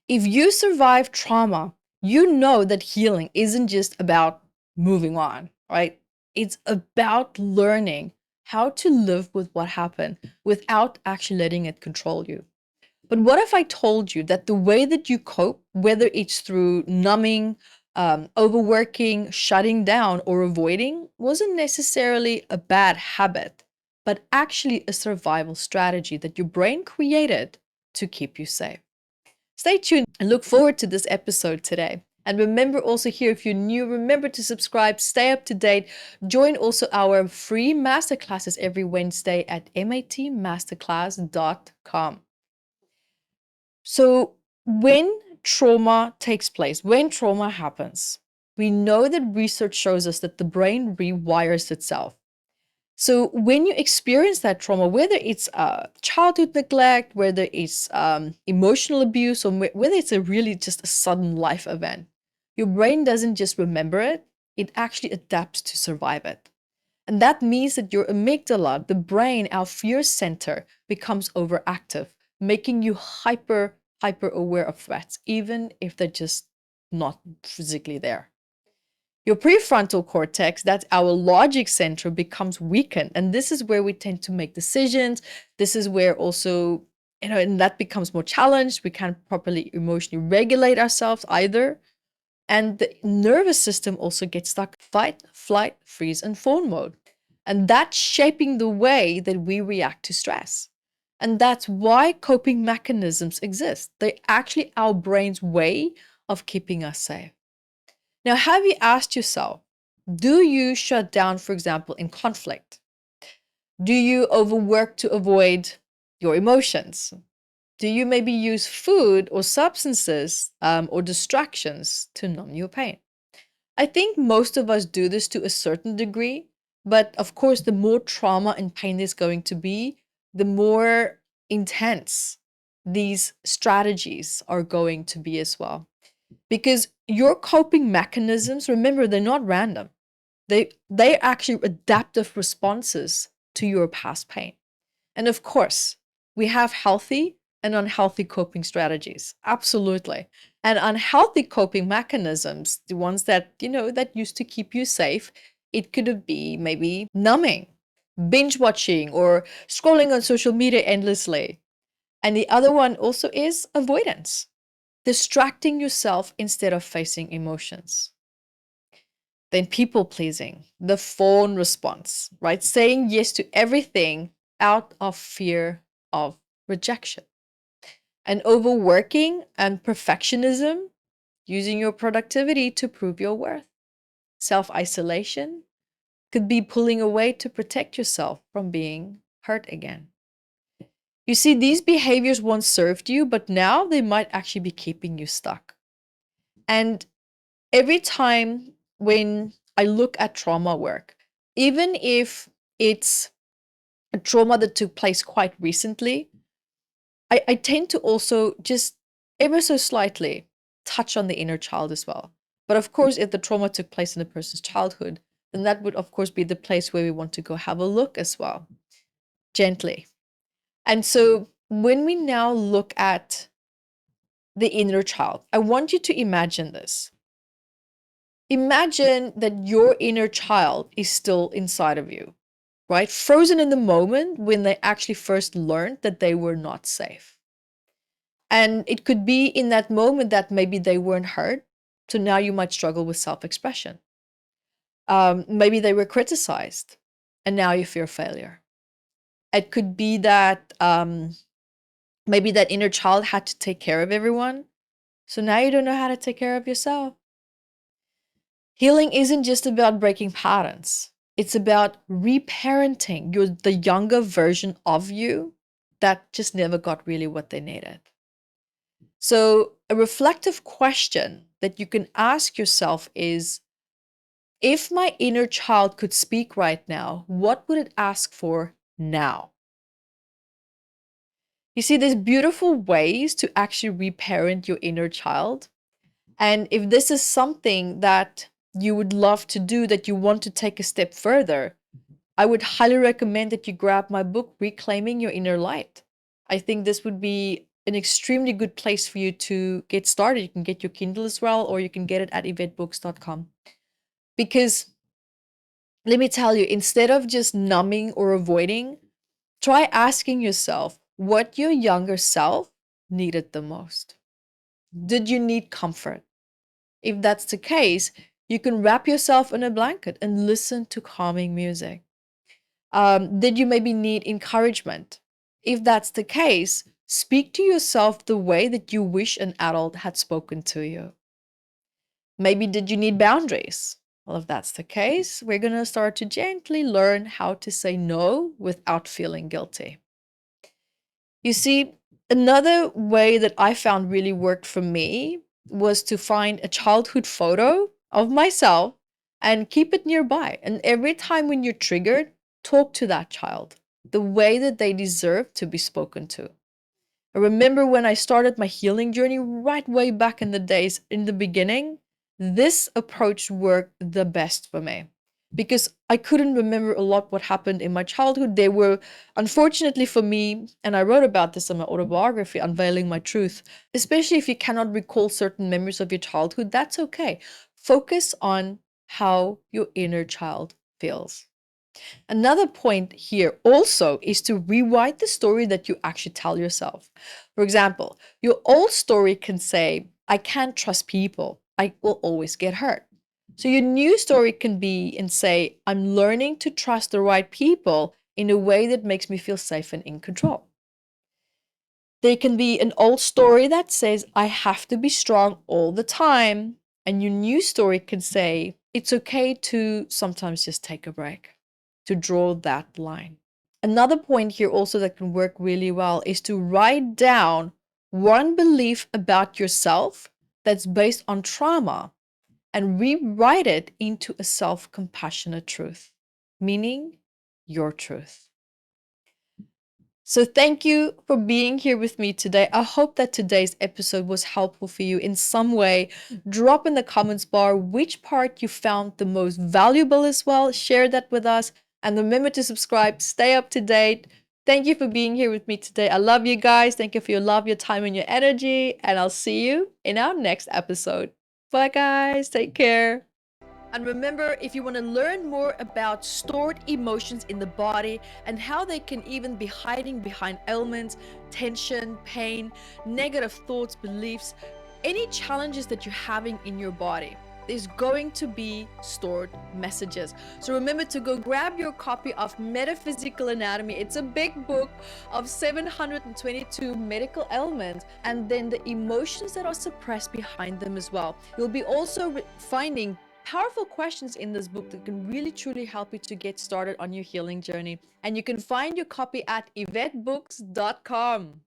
If you survive trauma, you know that healing isn't just about moving on, right? It's about learning how to live with what happened without actually letting it control you. But what if I told you that the way that you cope, whether it's through numbing, overworking, shutting down, or avoiding, wasn't necessarily a bad habit, but actually a survival strategy that your brain created to keep you safe? Stay tuned and look forward to this episode today. And remember also here, if you're new, remember to subscribe, stay up to date. Join also our free masterclasses every Wednesday at matmasterclass.com. So when trauma takes place, when trauma happens, we know that research shows us that the brain rewires itself. So when you experience that trauma, whether it's childhood neglect, whether it's emotional abuse, or whether it's a really just a sudden life event, your brain doesn't just remember it, it actually adapts to survive it. And that means that your amygdala, the brain, our fear center, becomes overactive, making you hyper aware of threats, even if they're just not physically there. Your prefrontal cortex, that's our logic center, becomes weakened. And this is where we tend to make decisions. This is where also, and that becomes more challenged. We can't properly emotionally regulate ourselves either. And the nervous system also gets stuck fight, flight, freeze, and fawn mode. And that's shaping the way that we react to stress. And that's why coping mechanisms exist. They're actually our brain's way of keeping us safe. Now, have you asked yourself, do you shut down, for example, in conflict? Do you overwork to avoid your emotions? Do you maybe use food or substances or distractions to numb your pain? I think most of us do this to a certain degree, but of course, the more trauma and pain there's going to be, the more intense these strategies are going to be as well. Because your coping mechanisms, remember, they're not random. They're actually adaptive responses to your past pain. And of course, we have healthy and unhealthy coping strategies. Absolutely. And unhealthy coping mechanisms, the ones that, that used to keep you safe, it could be maybe numbing, binge watching, or scrolling on social media endlessly. And the other one also is avoidance, distracting yourself instead of facing emotions. Then people pleasing, the fawn response, right? Saying yes to everything out of fear of rejection. And overworking and perfectionism, using your productivity to prove your worth. Self-isolation could be pulling away to protect yourself from being hurt again. You see, these behaviors once served you, but now they might actually be keeping you stuck. And every time when I look at trauma work, even if it's a trauma that took place quite recently, I tend to also just ever so slightly touch on the inner child as well. But of course, if the trauma took place in a person's childhood, then that would, of course, be the place where we want to go have a look as well, gently. And so when we now look at the inner child, I want you to imagine this. Imagine that your inner child is still inside of you, right? Frozen in the moment when they actually first learned that they were not safe. And it could be in that moment that maybe they weren't heard. So now you might struggle with self-expression. Maybe they were criticized and now you fear failure. It could be that maybe that inner child had to take care of everyone. So now you don't know how to take care of yourself. Healing isn't just about breaking patterns. It's about reparenting the younger version of you that just never got really what they needed. So a reflective question that you can ask yourself is, if my inner child could speak right now, what would it ask for now? You see, there's beautiful ways to actually reparent your inner child. And if this is something that you would love to do, that you want to take a step further, I would highly recommend that you grab my book, Reclaiming Your Inner Light. I think this would be an extremely good place for you to get started. You can get your Kindle as well, or you can get it at evettebooks.com. Because let me tell you, instead of just numbing or avoiding, try asking yourself what your younger self needed the most. Did you need comfort? If that's the case, you can wrap yourself in a blanket and listen to calming music. Did you maybe need encouragement? If that's the case, speak to yourself the way that you wish an adult had spoken to you. Maybe did you need boundaries? Well, if that's the case, we're going to start to gently learn how to say no without feeling guilty. You see, another way that I found really worked for me was to find a childhood photo of myself and keep it nearby. And every time when you're triggered, talk to that child the way that they deserve to be spoken to. I remember when I started my healing journey right way back in the days, in the beginning, this approach worked the best for me because I couldn't remember a lot what happened in my childhood. They were, unfortunately for me, and I wrote about this in my autobiography, Unveiling My Truth, especially if you cannot recall certain memories of your childhood, that's okay. Focus on how your inner child feels. Another point here also is to rewrite the story that you actually tell yourself. For example, your old story can say, I can't trust people, I will always get hurt. So your new story can be and say, I'm learning to trust the right people in a way that makes me feel safe and in control. There can be an old story that says, I have to be strong all the time. And your new story can say, it's okay to sometimes just take a break, to draw that line. Another point here also that can work really well is to write down one belief about yourself that's based on trauma and rewrite it into a self-compassionate truth, meaning your truth. So thank you for being here with me today. I hope that today's episode was helpful for you in some way. Drop in the comments bar which part you found the most valuable as well. Share that with us. And remember to subscribe, stay up to date. Thank you for being here with me today. I love you guys. Thank you for your love, your time, and your energy. And I'll see you in our next episode. Bye, guys. Take care. And remember, if you want to learn more about stored emotions in the body and how they can even be hiding behind ailments, tension, pain, negative thoughts, beliefs, any challenges that you're having in your body, there's going to be stored messages. So remember to go grab your copy of Metaphysical Anatomy. It's a big book of 722 medical ailments and then the emotions that are suppressed behind them as well. You'll be also finding powerful questions in this book that can really truly help you to get started on your healing journey. And you can find your copy at evettebooks.com.